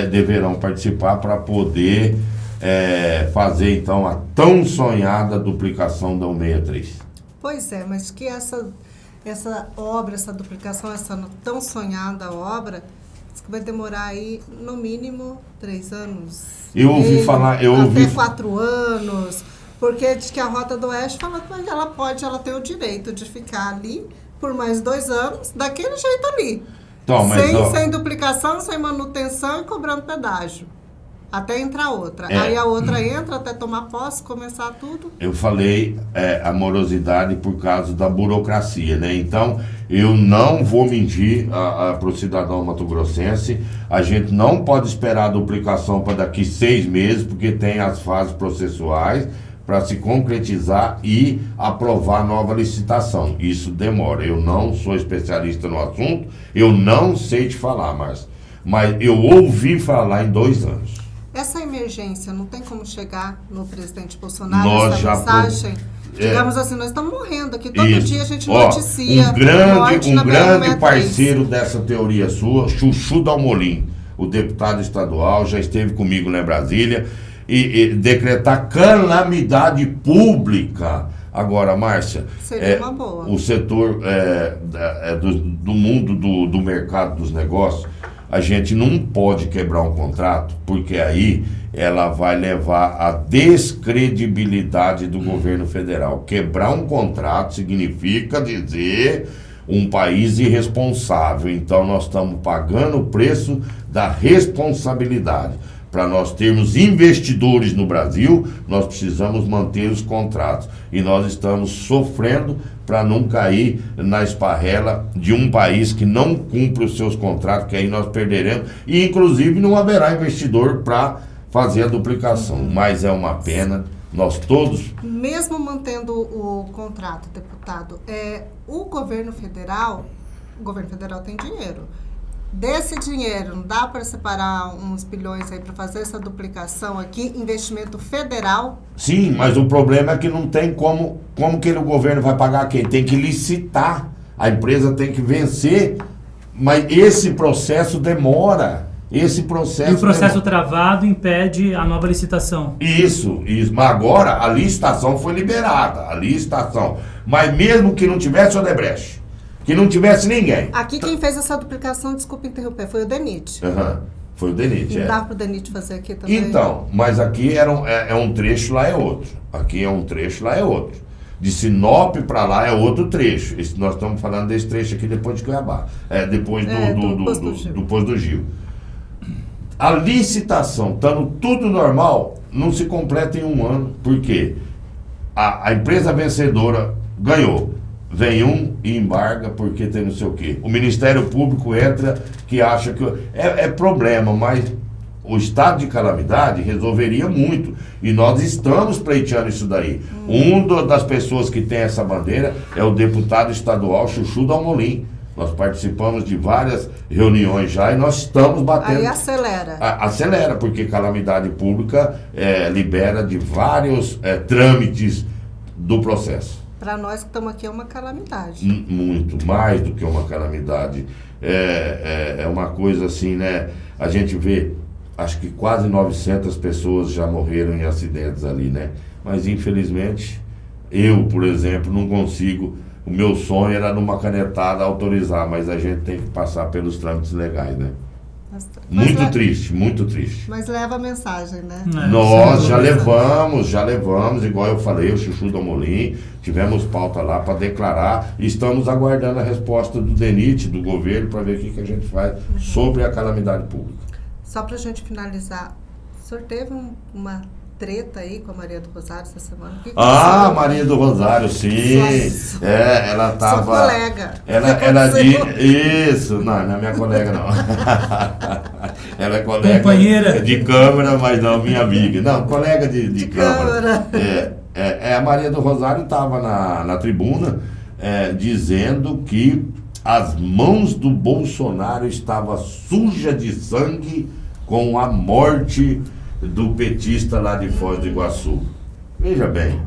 deverão participar para poder fazer, então, a tão sonhada duplicação da 163. Pois é, mas que essa obra, essa duplicação, essa tão sonhada obra, vai demorar aí, no mínimo, 3 anos. Eu ouvi falar... Até 4 anos, porque diz que a Rota do Oeste fala que ela tem o direito de ficar ali por mais 2 anos, daquele jeito ali. Então, sem duplicação, sem manutenção e cobrando pedágio. Até entrar outra. Aí a outra entra até tomar posse, começar tudo. Eu falei a morosidade por causa da burocracia, né? Então, eu não vou mentir para o cidadão mato-grossense. A gente não pode esperar a duplicação para daqui 6 meses, porque tem as fases processuais para se concretizar e aprovar a nova licitação. Isso demora. Eu não sou especialista no assunto, eu não sei te falar, Márcia. Mas eu ouvi falar em 2 anos. Essa emergência não tem como chegar no presidente Bolsonaro, essa mensagem? Digamos assim, nós estamos morrendo aqui, todo dia a gente noticia. Um grande parceiro dessa teoria sua, Chuchu Dalmolin, o deputado estadual, já esteve comigo na Brasília, e decretar calamidade pública. Agora, Márcia, seria uma boa. O setor do mundo do mercado dos negócios, a gente não pode quebrar um contrato, porque aí ela vai levar à descredibilidade do governo federal. Quebrar um contrato significa dizer um país irresponsável. Então nós estamos pagando o preço da responsabilidade. Para nós termos investidores no Brasil, nós precisamos manter os contratos. E nós estamos sofrendo para não cair na esparrela de um país que não cumpre os seus contratos, que aí nós perderemos. E, inclusive, não haverá investidor para fazer a duplicação. Mas é uma pena, nós todos... Mesmo mantendo o contrato, deputado, o governo federal tem dinheiro. Desse dinheiro, não dá para separar uns bilhões aí para fazer essa duplicação aqui, investimento federal? Sim, mas o problema é que não tem como que o governo vai pagar quem? Tem que licitar, a empresa tem que vencer, mas esse processo demora. E o processo travado impede a nova licitação. Isso. Mas agora a licitação foi liberada, mas mesmo que não tivesse Odebrecht, que não tivesse ninguém. Aqui quem fez essa duplicação, desculpa interromper, foi o DENIT. Foi o DENIT. Não dá para o DENIT fazer aqui também? Então, mas aqui é um trecho, lá é outro. Aqui é um trecho, lá é outro. De Sinop para lá é outro trecho. Nós estamos falando desse trecho aqui depois de Cuiabá. Depois do Poço do Gil. A licitação, estando tudo normal, não se completa em 1 ano. Por quê? A empresa vencedora ganhou. Vem e embarga porque tem não sei o quê. O Ministério Público entra que acha que... É problema, mas o estado de calamidade resolveria muito. E nós estamos pleiteando isso daí. Uma das pessoas que tem essa bandeira é o deputado estadual Chuchu Dalmolin. Nós participamos de várias reuniões já e nós estamos batendo... Aí acelera. Acelera, porque calamidade pública libera de vários trâmites do processo. Para nós que estamos aqui é uma calamidade. Muito, mais do que uma calamidade. É uma coisa assim, né? A gente vê, acho que quase 900 pessoas já morreram em acidentes ali, né? Mas infelizmente, eu, por exemplo, não consigo. O meu sonho era numa canetada autorizar, mas a gente tem que passar pelos trâmites legais, né? Muito triste. Mas leva a mensagem, né? Nós já levamos, igual eu falei, o Chuchu Dalmolin, tivemos pauta lá para declarar e estamos aguardando a resposta do DENIT, do governo, para ver o que a gente faz sobre a calamidade pública. Só para a gente finalizar, o senhor teve uma treta aí com a Maria do Rosário essa semana. Maria do Rosário, sim. Nossa. Ela tava... Sua colega. Isso, não é minha colega, não. Ela é colega companheira de câmara, mas não minha amiga. Não, colega de câmara. A Maria do Rosário estava na tribuna dizendo que as mãos do Bolsonaro estavam sujas de sangue com a morte do petista lá de Foz do Iguaçu. Veja bem,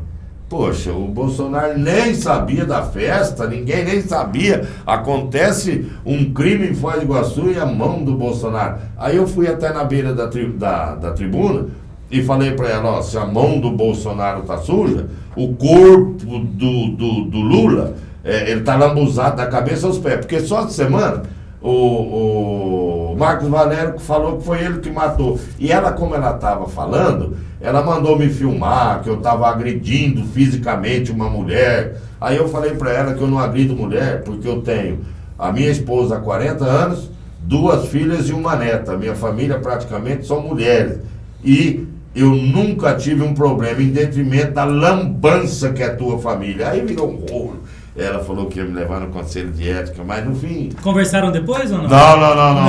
poxa, o Bolsonaro nem sabia da festa, ninguém nem sabia. Acontece um crime em Foz do Iguaçu e a mão do Bolsonaro. Aí eu fui até na beira da tribuna e falei para ela, se a mão do Bolsonaro tá suja, o corpo do Lula, ele tá lambuzado da cabeça aos pés, porque só essa semana o Marcos Valério falou que foi ele que matou. E ela, como ela estava falando, ela mandou me filmar, que eu estava agredindo fisicamente uma mulher. Aí eu falei para ela que eu não agrido mulher, porque eu tenho a minha esposa há 40 anos, 2 filhas e uma neta. Minha família praticamente são mulheres. E eu nunca tive um problema em detrimento da lambança que é a tua família. Aí virou um rolo. Ela falou que ia me levar no conselho de ética, mas no fim... Conversaram depois ou não?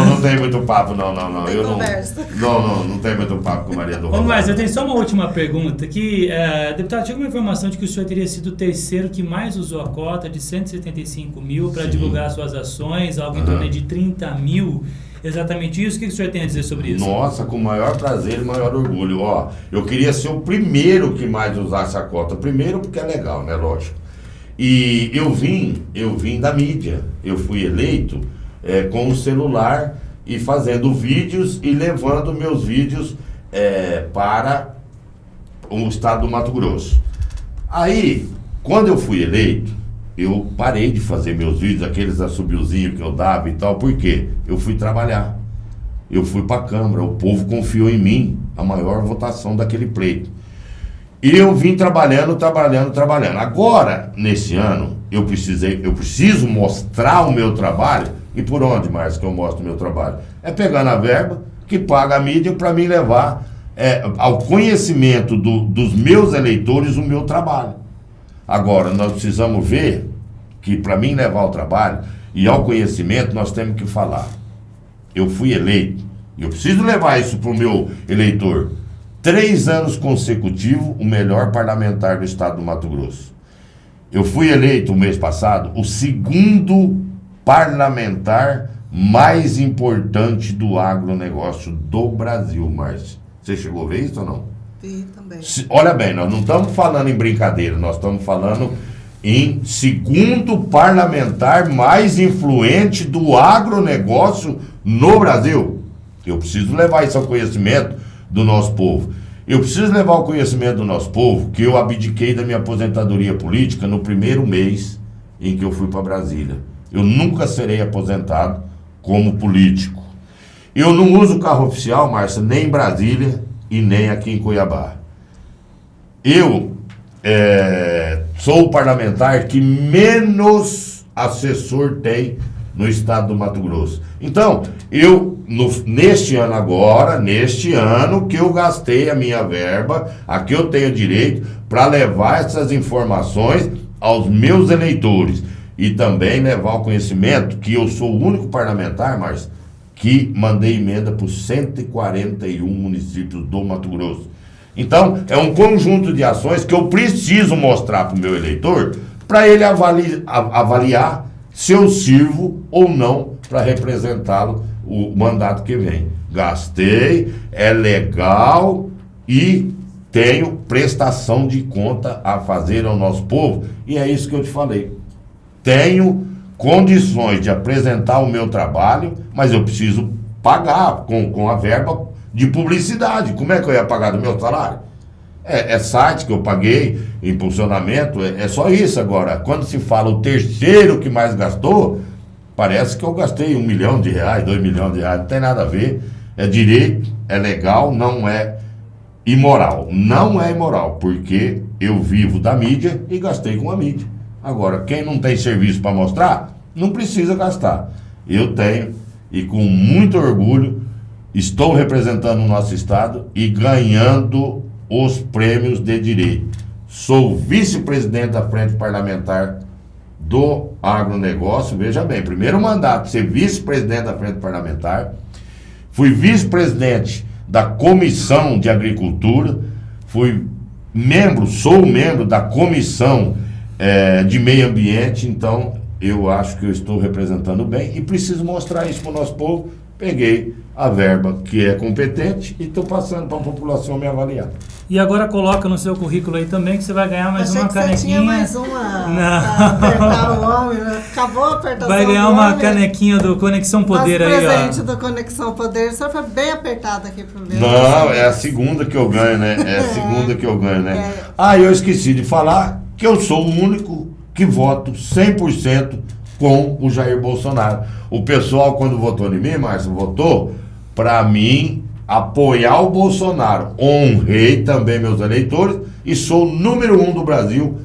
Não tem muito papo, não. Tem conversa. Não tem muito papo com Maria do Rosário. Mas eu tenho só uma última pergunta, que, deputado, tinha uma informação de que o senhor teria sido o terceiro que mais usou a cota de 175 mil para divulgar suas ações, algo em torno de 30 mil. Exatamente isso? O que o senhor tem a dizer sobre isso? Nossa, com o maior prazer e maior orgulho. Eu queria ser o primeiro que mais usasse a cota. Primeiro porque é legal, né? Lógico. E eu vim da mídia. Eu fui eleito com o celular e fazendo vídeos e levando meus vídeos para o estado do Mato Grosso. Aí, quando eu fui eleito, eu parei de fazer meus vídeos, aqueles assobiozinhos que eu dava e tal. Por quê? Eu fui trabalhar. Eu fui para a Câmara. O povo confiou em mim, a maior votação daquele pleito. E eu vim trabalhando. Agora, nesse ano, eu preciso mostrar o meu trabalho. E por onde mais que eu mostro o meu trabalho? É pegando a verba que paga a mídia para mim levar ao conhecimento dos meus eleitores o meu trabalho. Agora, nós precisamos ver que para mim levar o trabalho e ao conhecimento, nós temos que falar. Eu fui eleito, eu preciso levar isso para o meu eleitor. 3 anos consecutivos, o melhor parlamentar do estado do Mato Grosso. Eu fui eleito o mês passado o 2º parlamentar mais importante do agronegócio do Brasil, Márcia. Você chegou a ver isso ou não? Vi também. Olha bem, nós não estamos falando em brincadeira, nós estamos falando em 2º parlamentar mais influente do agronegócio no Brasil. Eu preciso levar isso ao conhecimento do nosso povo. Eu preciso levar ao conhecimento do nosso povo que eu abdiquei da minha aposentadoria política no primeiro mês em que eu fui para Brasília. Eu nunca serei aposentado como político. Eu não uso carro oficial, Márcia, nem em Brasília e nem aqui em Cuiabá. Eu sou o parlamentar que menos assessor tem no estado do Mato Grosso. Então, neste ano que eu gastei a minha verba, aqui eu tenho direito para levar essas informações aos meus eleitores e também levar ao conhecimento que eu sou o único parlamentar, mas que mandei emenda para os 141 municípios do Mato Grosso. Então, é um conjunto de ações que eu preciso mostrar para o meu eleitor para ele avaliar se eu sirvo ou não para representá-lo o mandato que vem. Gastei, é legal e tenho prestação de conta a fazer ao nosso povo. E é isso que eu te falei. Tenho condições de apresentar o meu trabalho, mas eu preciso pagar com a verba de publicidade. Como é que eu ia pagar do meu salário? É site que eu paguei, impulsionamento, é só isso. Agora, quando se fala o terceiro que mais gastou, parece que eu gastei R$1 milhão, R$2 milhões, não tem nada a ver. É direito, é legal, não é imoral. Não é imoral, porque eu vivo da mídia e gastei com a mídia. Agora, quem não tem serviço para mostrar, não precisa gastar. Eu tenho, e com muito orgulho, estou representando o nosso estado e ganhando os prêmios de direito. Sou vice-presidente da Frente Parlamentar do Agronegócio. Veja bem, primeiro mandato, ser vice-presidente da Frente Parlamentar. Fui vice-presidente da Comissão de Agricultura. Sou membro da Comissão de Meio Ambiente. Então, eu acho que eu estou representando bem e preciso mostrar isso para o nosso povo. Peguei a verba que é competente e estou passando para a população me avaliar. E agora coloca no seu currículo aí também que você vai ganhar mais uma canequinha. Você tinha mais uma. Não. Apertar o homem, né? Acabou a apertação. Vai ganhar uma canequinha do Conexão Poder aí, ó. Presente do Conexão Poder. O senhor foi bem apertado aqui pro meu. Não, é a segunda que eu ganho, né? Eu esqueci de falar que eu sou o único que voto 100% com o Jair Bolsonaro. O pessoal, quando votou em mim, Márcio, votou para mim apoiar o Bolsonaro. Honrei também meus eleitores e sou o número 1 do Brasil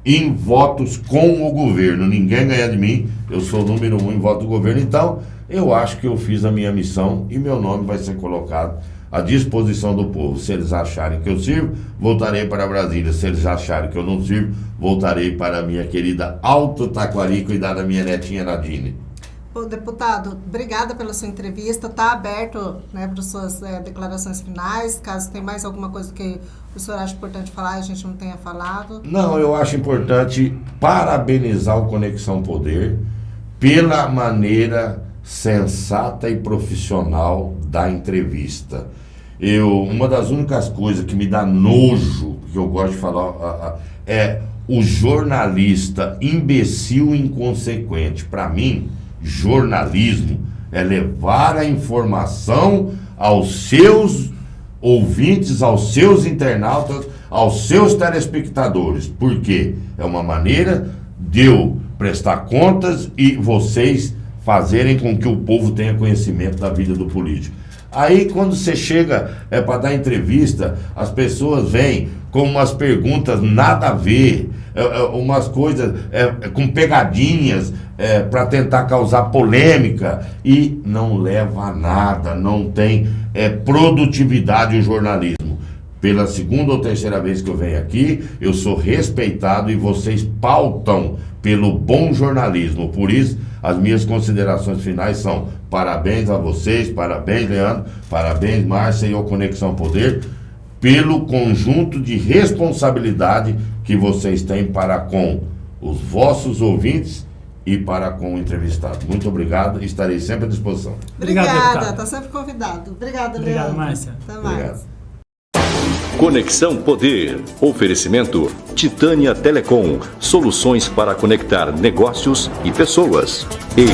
em votos com o governo. Ninguém ganha de mim, eu sou o número 1 em voto do governo. Então, eu acho que eu fiz a minha missão e meu nome vai ser colocado à disposição do povo. Se eles acharem que eu sirvo, voltarei para Brasília. Se eles acharem que eu não sirvo, voltarei para a minha querida Alto Taquari, cuidar da minha netinha Nadine. Deputado, obrigada pela sua entrevista. Está aberto, né, para as suas declarações finais. Caso tenha mais alguma coisa que o senhor acha importante falar e a gente não tenha falado. Não, eu acho importante parabenizar o Conexão Poder pela maneira sensata e profissional da entrevista. Uma das únicas coisas que me dá nojo, que eu gosto de falar, é o jornalista imbecil e inconsequente. Para mim, jornalismo é levar a informação aos seus ouvintes, aos seus internautas, aos seus telespectadores. Por quê? É uma maneira de eu prestar contas e vocês fazerem com que o povo tenha conhecimento da vida do político. Aí, quando você chega para dar entrevista, as pessoas vêm com umas perguntas nada a ver, umas coisas com pegadinhas para tentar causar polêmica e não leva a nada, não tem produtividade o jornalismo. Pela segunda ou terceira vez que eu venho aqui, eu sou respeitado e vocês pautam pelo bom jornalismo. Por isso, as minhas considerações finais são: parabéns a vocês, parabéns, Leandro, parabéns, Márcia e ao Conexão Poder, pelo conjunto de responsabilidade que vocês têm para com os vossos ouvintes e para com o entrevistado. Muito obrigado, estarei sempre à disposição. Obrigada, está sempre convidado. Obrigada, Leandro. Obrigado, Márcia. Até mais. Obrigado. Conexão Poder. Oferecimento Titânia Telecom. Soluções para conectar negócios e pessoas. E